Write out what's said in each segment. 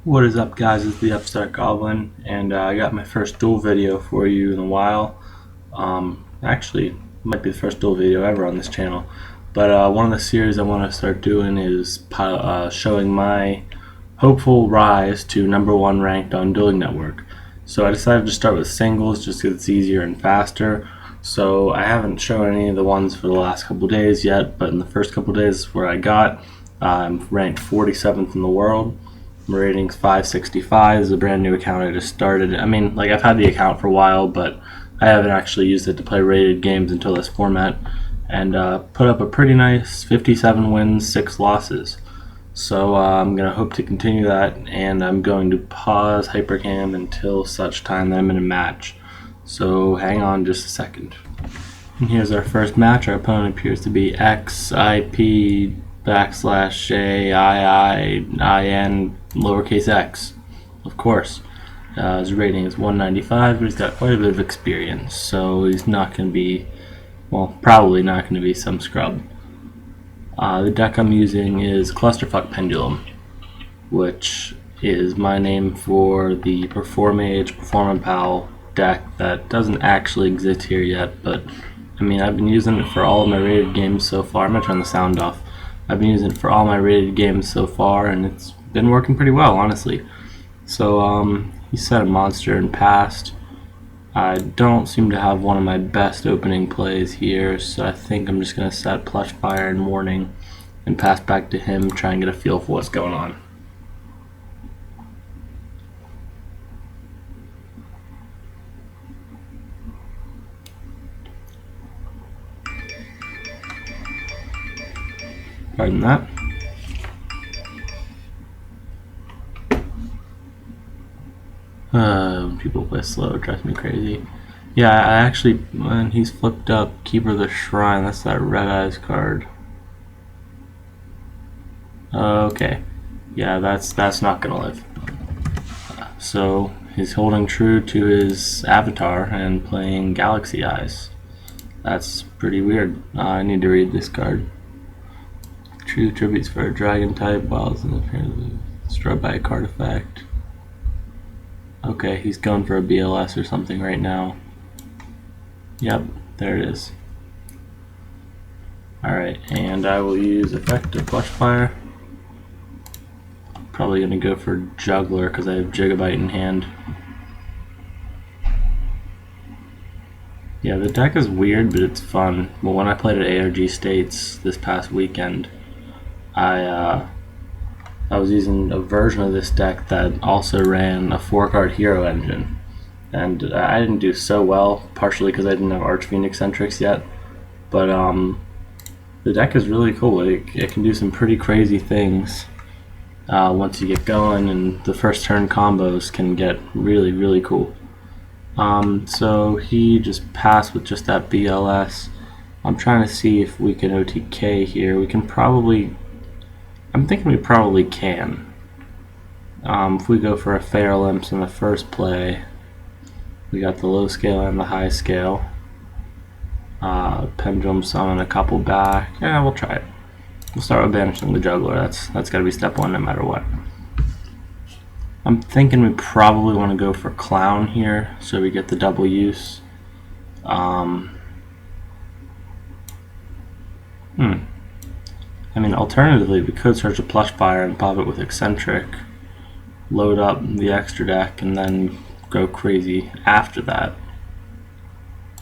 What is up, guys? It's the Upstart Goblin, and I got my first duel video for you in a while. Actually, might be the first duel video ever on this channel. But one of the series I want to start doing is showing my hopeful rise to #1 ranked on Dueling Network. So I decided to start with singles just because it's easier and faster. So I haven't shown any of the ones for the last couple days yet, but in the first couple days is where I got. I'm ranked 47th in the world. My rating's 565. This is a brand new account I just started. I mean, like, I've had the account for a while, but I haven't actually used it to play rated games until this format. And put up a pretty nice 57 wins, 6 losses. So I'm going to hope to continue that, and I'm going to pause Hypercam until such time that I'm in a match. So hang on just a second. And here's our first match. Our opponent appears to be XIP /JIIIN lowercase x, of course. His rating is 195, but he's got quite a bit of experience, so he's not going to be, well, probably not going to be some scrub. The deck I'm using is Clusterfuck Pendulum, which is my name for the Performage Performapal deck that doesn't actually exist here yet, but I mean, I've been using it for all of my rated games so far. I'm going to turn the sound off. I've been using it for all my rated games so far, and it's been working pretty well, honestly. So he set a monster and passed. I don't seem to have one of my best opening plays here, so I think I'm just going to set Plush Fire and Warning and pass back to him, try and get a feel for what's going on. Pardon that. When people play slow, it drives me crazy. Yeah, I actually, when he's flipped up Keeper of the Shrine, that's that Red Eyes card. Okay, yeah, that's not gonna live. So he's holding true to his avatar and playing Galaxy Eyes. That's pretty weird. I need to read this card. True tributes for a dragon type while it's apparently destroyed by a card effect. Okay, he's going for a BLS or something right now. Yep, there it is. Alright, and I will use Effective Plush Fire. Probably going to go for Juggler because I have Gigabyte in hand. Yeah, the deck is weird, but it's fun. Well, when I played at ARG States this past weekend, I was using a version of this deck that also ran a 4-card hero engine, and I didn't do so well, partially because I didn't have Archfiend Eccentrics yet, but the deck is really cool. It can do some pretty crazy things once you get going, and the first turn combos can get really, really cool. So he just passed with just that BLS. I'm trying to see if we can OTK here. We can probably, I'm thinking we probably can. If we go for a Feral Imps in the first play, we got the low scale and the high scale. Pendulum Summon a couple back. Yeah, we'll try it. We'll start with banishing the Juggler. That's got to be step 1 no matter what. I'm thinking we probably want to go for Clown here, so we get the double use. I mean, alternatively, we could search a Plush Fire and pop it with Eccentric, load up the extra deck, and then go crazy after that.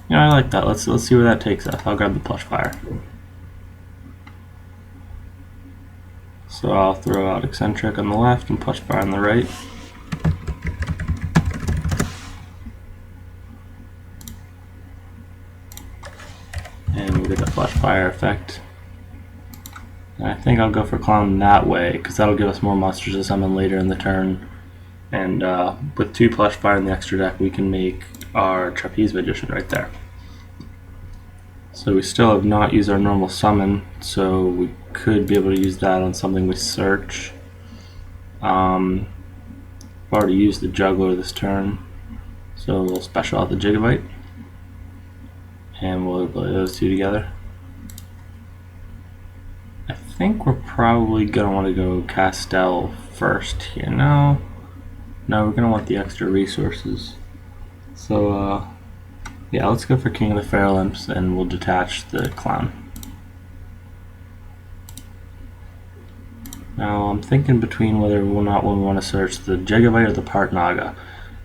You know, I like that. Let's see where that takes us. I'll grab the Plush Fire. So I'll throw out Eccentric on the left and Plush Fire on the right. And we get the Plush Fire effect. And I think I'll go for Clown that way, because that'll give us more monsters to summon later in the turn. And with 2 Plush Fire in the extra deck, we can make our Trapeze Magician right there. So we still have not used our normal summon, so we could be able to use that on something we search. I've already used the Juggler this turn, so we'll special out the Gigabyte, and we'll play those two together. I think we're probably going to want to go Castel first here. No, Now we're going to want the extra resources. So yeah, let's go for King of the Feral Imps and we'll detach the clown. Now I'm thinking between whether or not we want to search the Gigabyte or the Part Naga.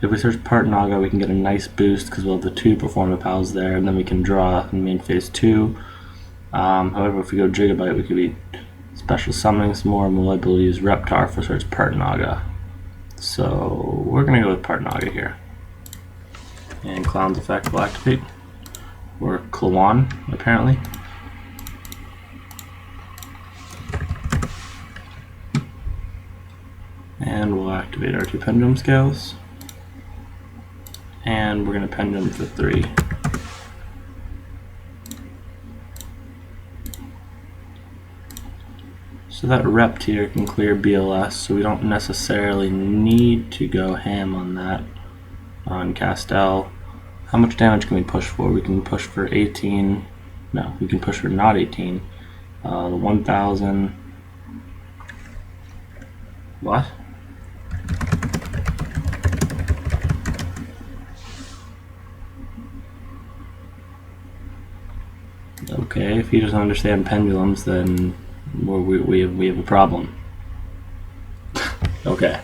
If we search Part Naga, we can get a nice boost because we'll have the 2 Performa Pals there, and then we can draw in main phase 2. However, if we go Gigabyte, we could be special summoning some more, and we'll be able to use Reptar for search Part Naga. So we're going to go with Part Naga here. And Clown's effect will activate. Or Klawan, apparently. And we'll activate our 2 Pendulum Scales. And we're going to Pendulum for 3. So that Rep tier can clear BLS, so we don't necessarily need to go ham on that. On Castel, how much damage can we push for? We can push for 18. No, we can push for not 18. The 1,000. What? Okay, if he doesn't understand pendulums, then we have a problem. Okay.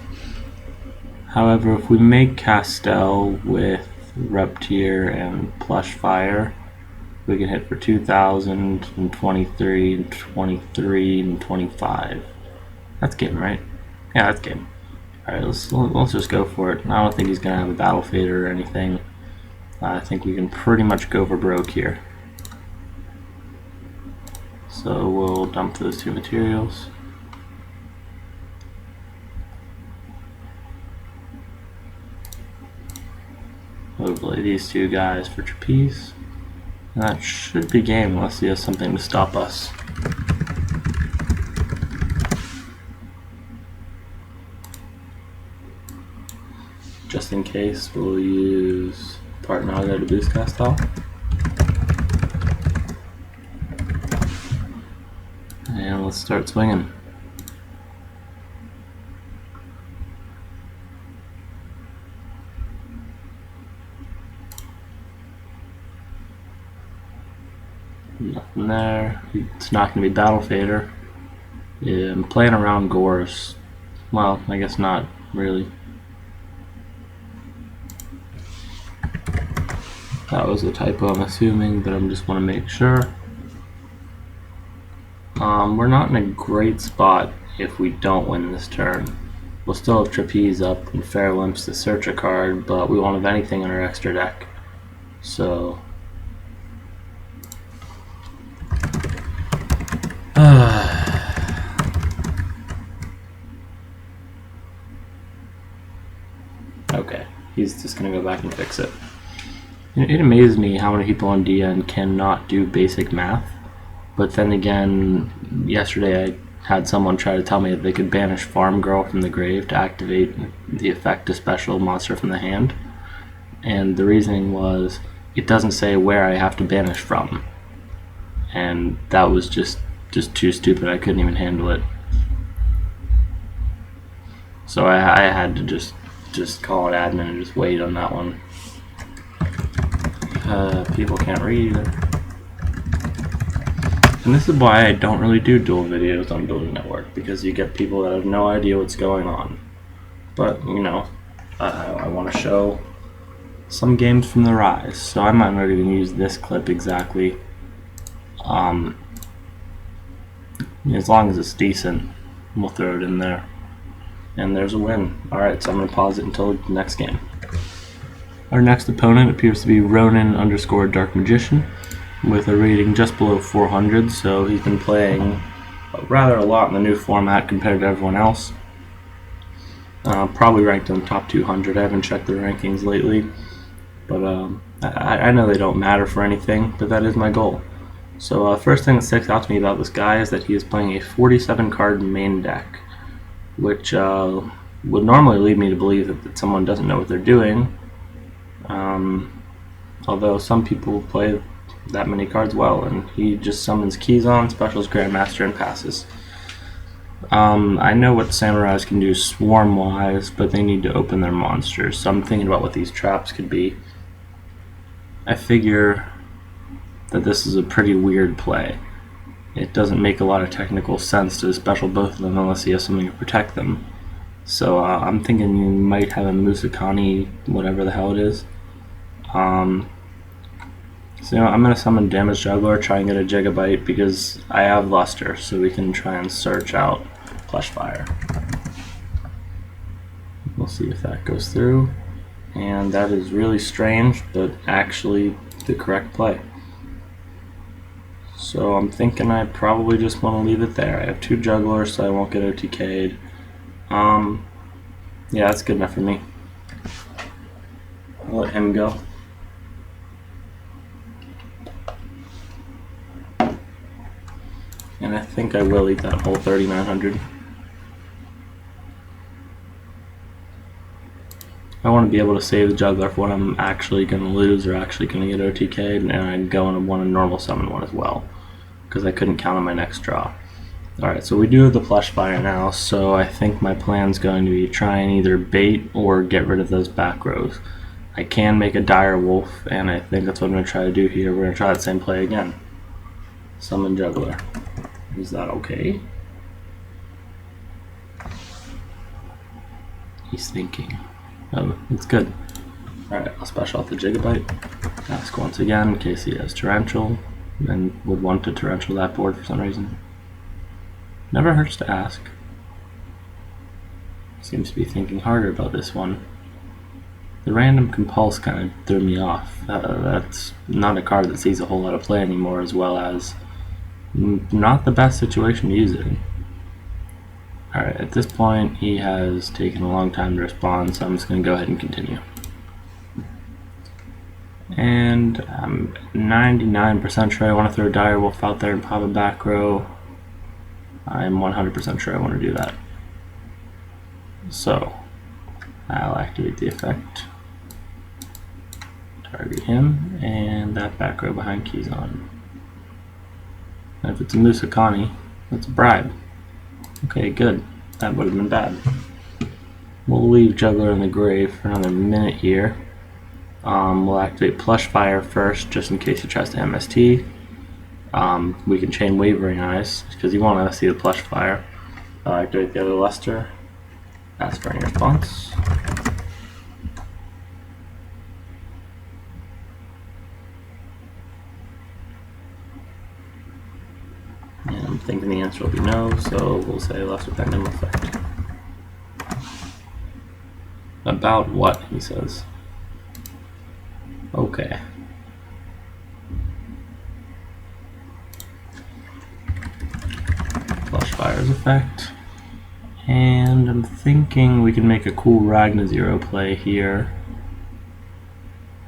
However, if we make Castel with Reptier and Plush Fire, we can hit for 2,000 and 23 and 23 and 25. That's game, right? Yeah, that's game. Alright, let's just go for it. I don't think he's gonna have a Battle Fader or anything. I think we can pretty much go for broke here. So we'll dump those 2 materials. Overlay these 2 guys for Trapeze. And that should be game unless he has something to stop us. Just in case, we'll use Part Naga to boost Castel. And let's start swinging. Nothing there. It's not going to be Battle Fader. Yeah, I'm playing around Gores. Well, I guess not really. That was a typo, I'm assuming, but I just want to make sure. We're not in a great spot if we don't win this turn. We'll still have Trapeze up and Feral Imps to search a card, but we won't have anything in our extra deck. So okay, he's just gonna go back and fix it. It amazes me how many people on DN cannot do basic math, but then again, yesterday I had someone try to tell me that they could banish Farm Girl from the grave to activate the effect to special monster from the hand, and the reasoning was it doesn't say where I have to banish from, and that was just too stupid. I couldn't even handle it, so I had to just call it admin and just wait on that one. People can't read either. And this is why I don't really do duel videos on Dueling Network, because you get people that have no idea what's going on. But, you know, I want to show some games from the Rise, so I might not even use this clip exactly. As long as it's decent, we'll throw it in there. And there's a win. Alright, so I'm going to pause it until the next game. Our next opponent appears to be Ronin_Dark Magician with a rating just below 400, so he's been playing rather a lot in the new format compared to everyone else. Probably ranked in the top 200. I haven't checked the rankings lately, but I know they don't matter for anything, but that is my goal. So first thing that sticks out to me about this guy is that he is playing a 47 card main deck, which would normally lead me to believe that someone doesn't know what they're doing. Although some people play that many cards well, and he just summons Keys on, specials Grandmaster, and passes. I know what samurais can do swarm-wise, but they need to open their monsters, so I'm thinking about what these traps could be. I figure that this is a pretty weird play. It doesn't make a lot of technical sense to special both of them unless you have something to protect them. So I'm thinking you might have a Musakani, whatever the hell it is. So I'm going to summon Damage Juggler, try and get a Gigabyte because I have Luster, so we can try and search out Plush Fire. We'll see if that goes through. And that is really strange, but actually the correct play. So I'm thinking I probably just want to leave it there. I have 2 Jugglers, so I won't get OTK'd. Yeah, that's good enough for me. I'll let him go. And I think I will eat that whole 3,900. I want to be able to save the Juggler for when I'm actually going to lose or actually going to get OTK'd, and I go and want to normal summon one as well, because I couldn't count on my next draw. Alright, so we do have the Plush Fire now, so I think my plan's going to be try and either bait or get rid of those back rows. I can make a Dire Wolf, and I think that's what I'm going to try to do here. We're going to try that same play again. Summon Juggler. Is that okay? He's thinking. Oh, it's good. Alright, I'll special out the Gigabyte. Ask once again in case he has Torrential and would want to Torrential that board for some reason. Never hurts to ask. Seems to be thinking harder about this one. The random Compulse kind of threw me off. That's not a card that sees a whole lot of play anymore, as well as not the best situation to use it in. Alright, at this point he has taken a long time to respond, so I'm just going to go ahead and continue. And I'm 99% sure I want to throw Dire Wolf out there and pop a back row. I'm 100% sure I want to do that. So, I'll activate the effect, target him, and that back row behind keys on. And if it's a Musakani, that's a bribe. Okay, good. That would have been bad. We'll leave Juggler in the grave for another minute here. We'll activate Plush Fire first, just in case he tries to MST. We can chain Wavering Eyes, because you want to see the Plush Fire. I'll activate the other Luster. Ask for any response. And I'm thinking the answer will be no, so we'll say Luster Pendulum effect. About what, he says. Okay. Plush Fire's effect. And I'm thinking we can make a cool Ragna Zero play here.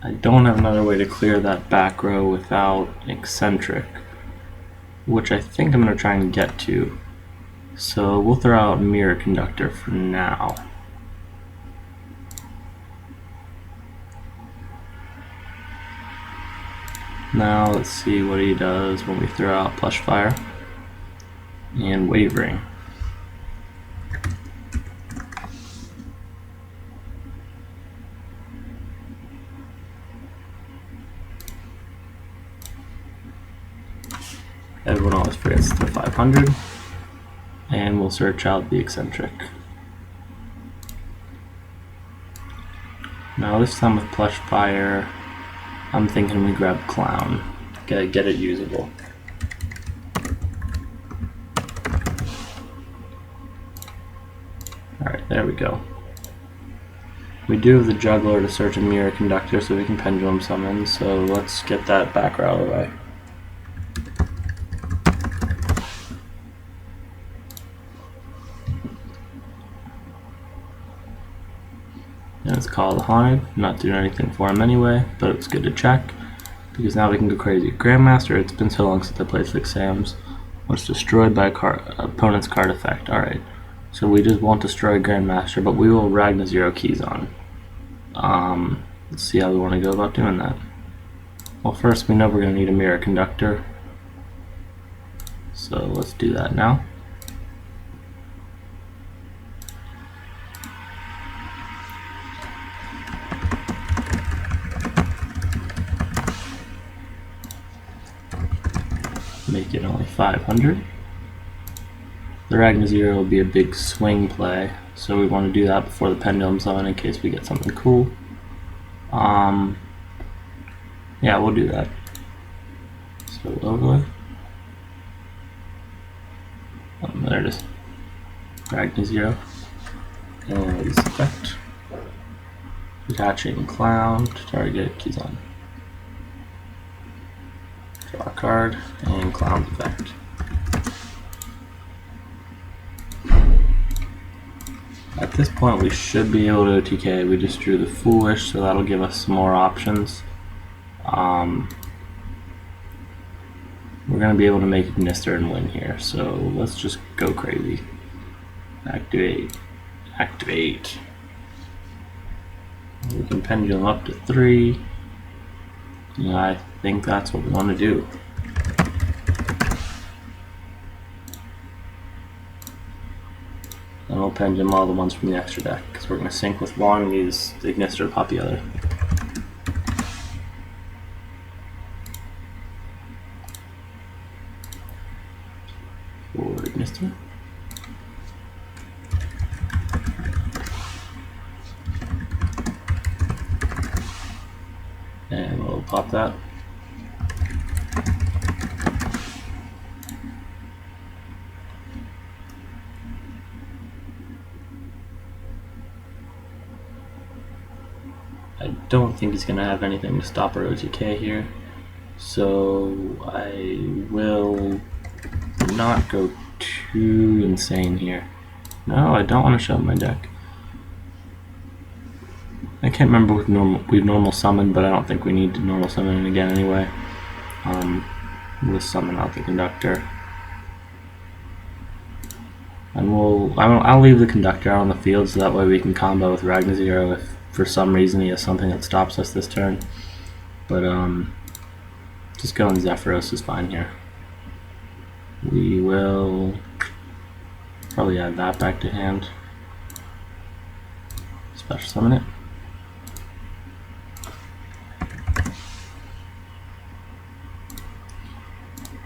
I don't have another way to clear that back row without Eccentric, which I think I'm going to try and get to. So we'll throw out Mirror Conductor for now. Now let's see what he does when we throw out Plush Fire and Wavering. Everyone always forgets the 500, and we'll search out the Eccentric. Now this time with Plush Fire, I'm thinking we grab Clown, get it usable. Alright, there we go. We do have the Juggler to search a Mirror Conductor so we can Pendulum Summon, so let's get that back row out of the way. And it's called Haunted, not doing anything for him anyway, but it's good to check, because now we can go crazy. Grandmaster, it's been so long since I played 6 Sams, was destroyed by opponent's card effect. Alright, so we just won't destroy Grandmaster, but we will Ragna Zero keys on. Let's see how we want to go about doing that. Well, first we know we're going to need a Mirror Conductor, so let's do that now. make it only 500. The Ragnar 0 will be a big swing play, so we want to do that before the pendulum's on in case we get something cool. Yeah, we'll do that. So overlay. There it is. Ragnar 0. And this effect. Detaching clown to target keys on. Draw a card and clown's effect. At this point we should be able to OTK. We just drew the Foolish, so that'll give us some more options. We're going to be able to make Gnister and win here, so let's just go crazy. Activate. Activate. We can pendulum up to 3. Yeah, I think that's what we want to do. And we'll pendulum all the ones from the extra deck, because we're going to sync with one and use the Gnister to pop the other. For Gnister. And we'll pop that. I don't think he's going to have anything to stop our OTK here, so I will not go too insane here. No, I don't want to shove my deck. I can't remember if we've normal summoned, but I don't think we need to normal summon it again anyway. We'll summon out the Conductor. And I'll leave the Conductor out on the field so that way we can combo with Ragnar 0 if for some reason he has something that stops us this turn. But just going Zephyros is fine here. We will probably add that back to hand. Special summon it.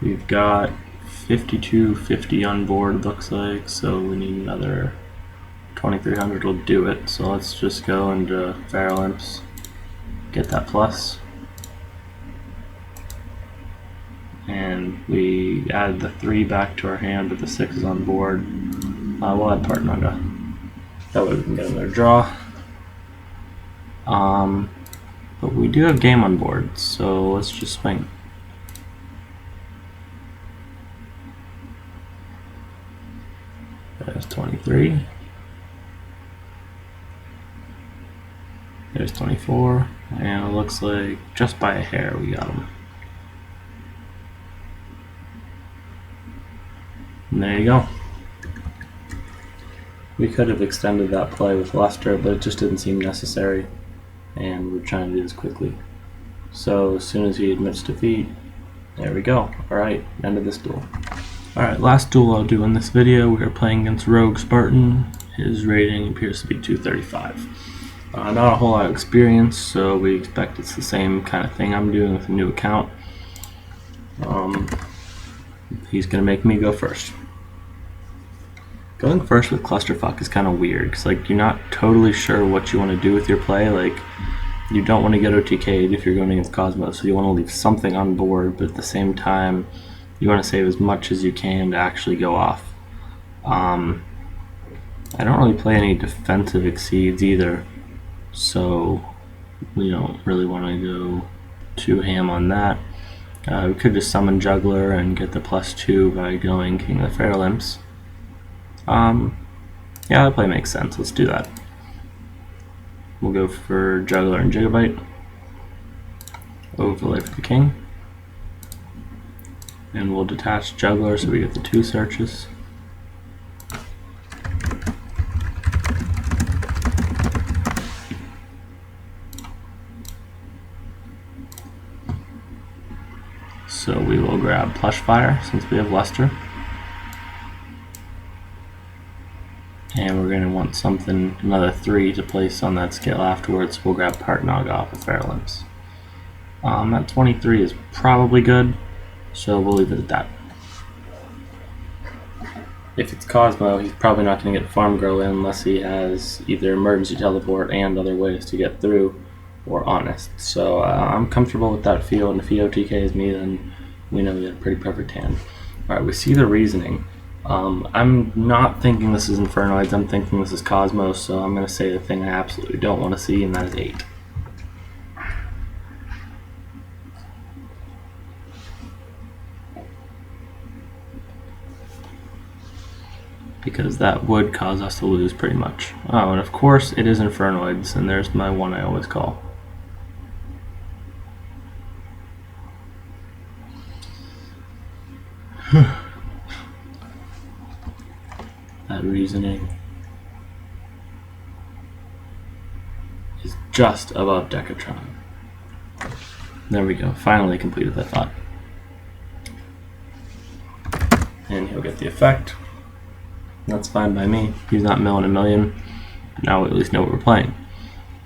We've got 5250 on board, looks like, so we need another 2300 will do it. So let's just go into Feral Imps, get that plus. And we add the 3 back to our hand, but the 6 is on board. We'll add Partnaga. That way we can get another draw. But we do have game on board, so let's just swing. There's 23. There's 24. And it looks like just by a hair we got him. And there you go. We could have extended that play with Luster, but it just didn't seem necessary. And we're trying to do this quickly. So as soon as he admits defeat, there we go. Alright, end of this duel. Alright, last duel I'll do in this video. We are playing against Rogue Spartan. His rating appears to be 235. Not a whole lot of experience, so we expect it's the same kind of thing I'm doing with a new account. He's going to make me go first. Going first with Clusterfuck is kind of weird, because like, you're not totally sure what you want to do with your play. Like, you don't want to get OTK'd if you're going against Cosmos, so you want to leave something on board, but at the same time, you want to save as much as you can to actually go off. I don't really play any defensive exceeds either, so we don't really want to go too ham on that. We could just summon Juggler and get the +2 by going King of the Feral Imps. Yeah, that play makes sense. Let's do that. We'll go for Juggler and Gigabyte. Overlay for the King. And we'll detach Juggler so we get the 2 searches. So we will grab Plush Fire since we have Luster. And we're going to want something, another 3 to place on that scale afterwards. We'll grab Partnaga off of Feral Imps. That 23 is probably good, so we'll leave it at that. if it's Cosmo, he's probably not going to get Farm Girl in unless he has either emergency teleport and other ways to get through, or Honest. So I'm comfortable with that field, and if he OTKs me, then we know we had a pretty perfect hand. Alright, we see the reasoning. I'm not thinking this is Infernoids, I'm thinking this is Cosmos, so I'm going to say the thing I absolutely don't want to see, and that is 8. Because that would cause us to lose pretty much. Oh, and of course it is Infernoids, and there's my one I always call. That reasoning is just above Decatron. There we go, finally completed that thought. And he'll get the effect. That's fine by me. He's not milling a million. Now we at least know what we're playing.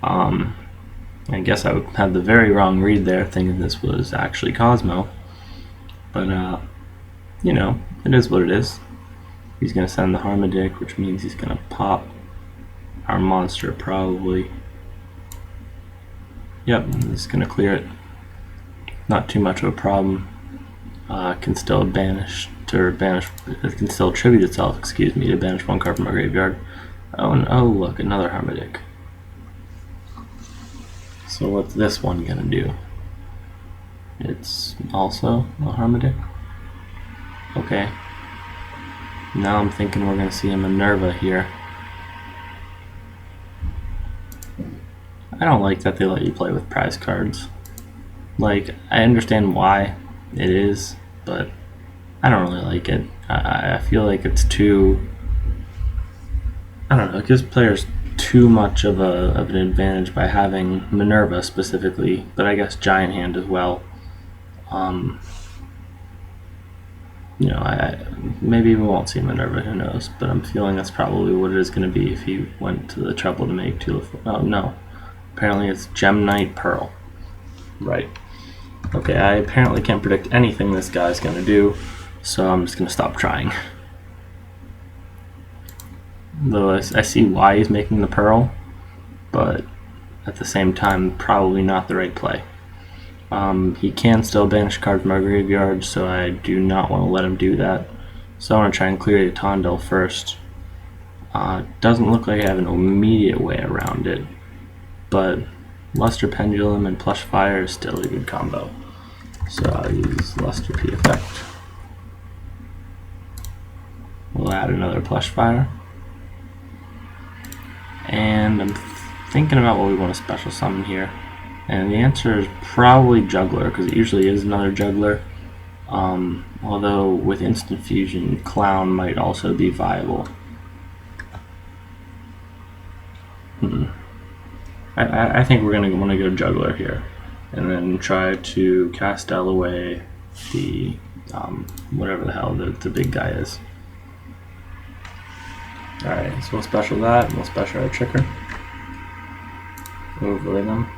I guess I had the very wrong read there, thinking this was actually Cosmo. But, you know, it is what it is. He's going to send the Harmadic, which means he's going to pop our monster, probably. Yep, he's going to clear it. Not too much of a problem. Can still banish, it can still attribute itself, excuse me, to banish one card from our graveyard. Oh, and oh look, another Harmadic. So what's this one gonna do? It's also a Harmadic? Okay. Now I'm thinking we're gonna see a Minerva here. I don't like that they let you play with prize cards. Like, I understand why it is, but I don't really like it. I feel like it's too, I don't know, it gives players too much of an advantage by having Minerva specifically, but I guess Giant Hand as well. You know, maybe we won't see Minerva, who knows, but I'm feeling that's probably what it is going to be if he went to the trouble to make oh no, apparently it's Gem Knight Pearl. Right. Okay, I apparently can't predict anything this guy's going to do, so I'm just going to stop trying. Though I see why he's making the Pearl, but at the same time, probably not the right play. He can still banish a card from our graveyard, so I do not want to let him do that. So I want to try and clear the Tondel first. Doesn't look like I have an immediate way around it, but Luster Pendulum and Plush Fire is still a good combo. So I'll use Luster P effect. We'll add another Plush Fire. And I'm thinking about what we want to special summon here. And the answer is probably Juggler, because it usually is another Juggler. Although with Instant Fusion, Clown might also be viable. I think we're going to want to go Juggler here, and then try to Castel away the whatever the hell the big guy is. Alright, so we'll special that, and we'll special our Tricker. Overlay them.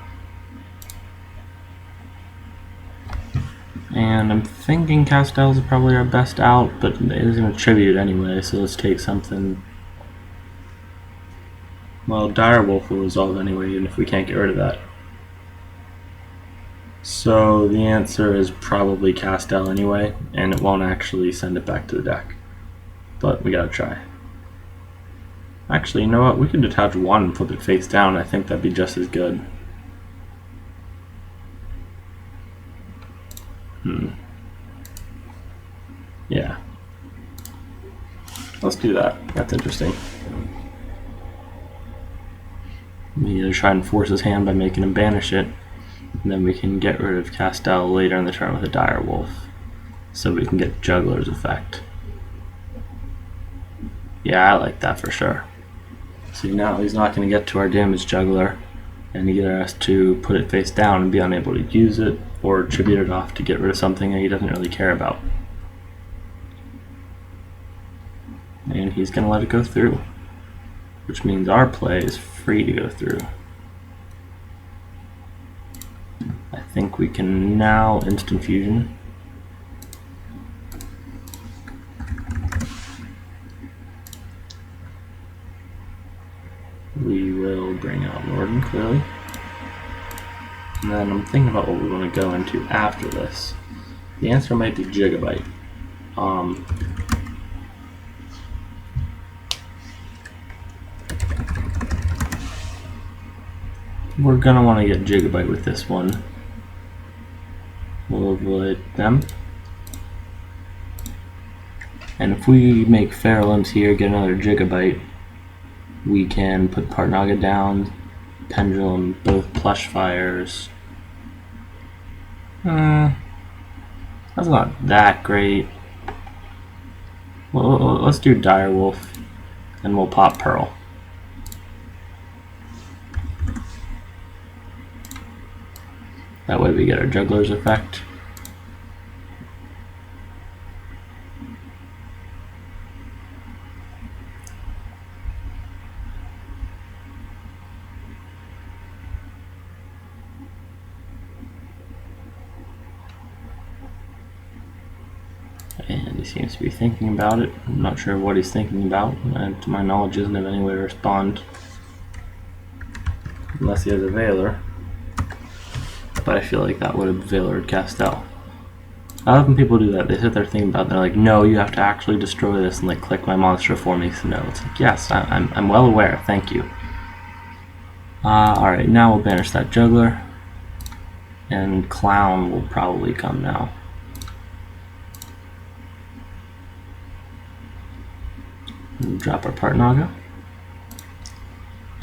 And I'm thinking Castel's is probably our best out, but it is going to tribute anyway, so let's take something. Well, Direwolf will resolve anyway, even if we can't get rid of that. So the answer is probably Castel anyway, and it won't actually send it back to the deck. But we gotta try. Actually, you know what? We could detach one and flip it face down. I think that'd be just as good. Yeah. Let's do that. That's interesting. We either try and force his hand by making him banish it, and then we can get rid of Castel later in the turn with a Direwolf, so we can get Juggler's effect. Yeah, I like that for sure. See, now he's not going to get to our damage Juggler, and he either has to put it face down and be unable to use it, or tribute it off to get rid of something that he doesn't really care about. And he's going to let it go through, which means our play is free to go through. I think we can now Instant Fusion. we will bring out Norden clearly. And then I'm thinking about what we want to go into after this. The answer might be Gigabyte. We're gonna want to get Gigabyte with this one. We'll avoid them. And if we make Fairlimbs here, get another Gigabyte, we can put Partnaga down, Pendulum, both plush fires. That's not that great. Well, let's do Direwolf, and we'll pop Pearl. That way we get our Juggler's effect. And he seems to be thinking about it. I'm not sure what he's thinking about, and to my knowledge he doesn't have any way to respond. Unless he has a Veiler. But I feel like that would have Veilered Castell. I love when people do that. They sit there thinking about it and they're like, no, you have to actually destroy this and like click my monster for me. So no, it's like, yes, I'm well aware, thank you. Alright, now we'll banish that Juggler. And Clown will probably come now. Drop our Partnaga,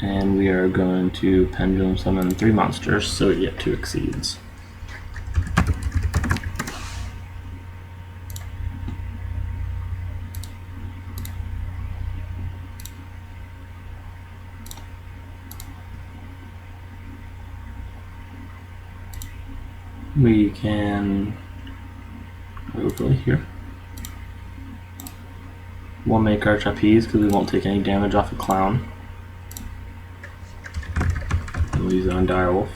and we are going to Pendulum summon 3 monsters so we get 2 Exceeds. We can overlay here. We'll make our Trapeze because we won't take any damage off a Clown. And we'll use it on Direwolf.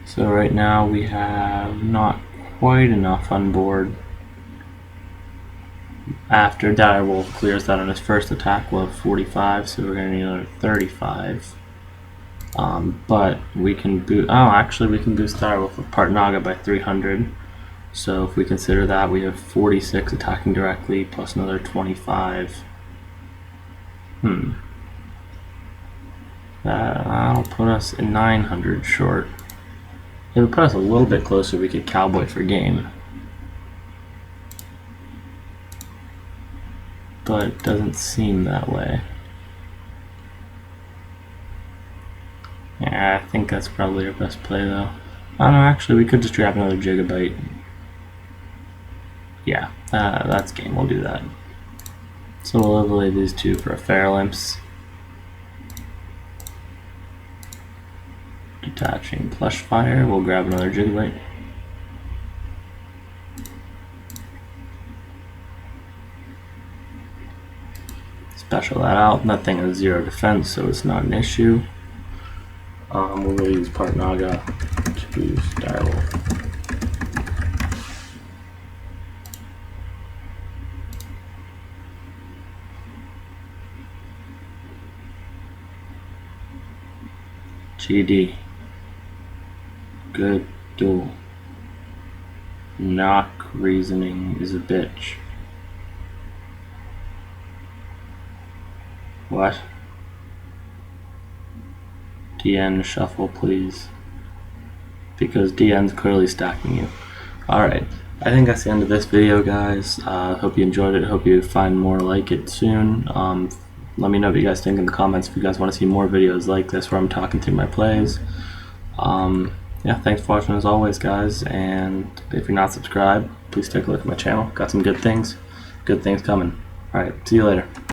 So right now we have not quite enough on board. After Direwolf clears that on his first attack, we'll have 45, so we're going to need another 35. But we can boost. Oh, actually, we can boost Direwolf with Partnaga by 300. So if we consider that, we have 46 attacking directly plus another 25. That'll put us at 900 short. It would put us a little bit closer. We could Cowboy for game. But it doesn't seem that way. Yeah, I think that's probably our best play though. Oh no, actually we could just grab another Gigabyte. Yeah, that's game, we'll do that. So we'll overlay these 2 for a Fairlimbs. Detaching Plush Fire, we'll grab another Gigabyte. Special that out. That thing has 0 defense, so it's not an issue. We will use Partnaga to boost Direwolf. GD. Good duel. Knock reasoning is a bitch. What? DN shuffle please. Because DN's clearly stacking you. Alright, I think that's the end of this video guys. Hope you enjoyed it, hope you find more like it soon. Let me know what you guys think in the comments if you guys want to see more videos like this where I'm talking through my plays. Yeah, thanks for watching as always guys, and if you're not subscribed, please take a look at my channel. Got some good things coming. Alright, see you later.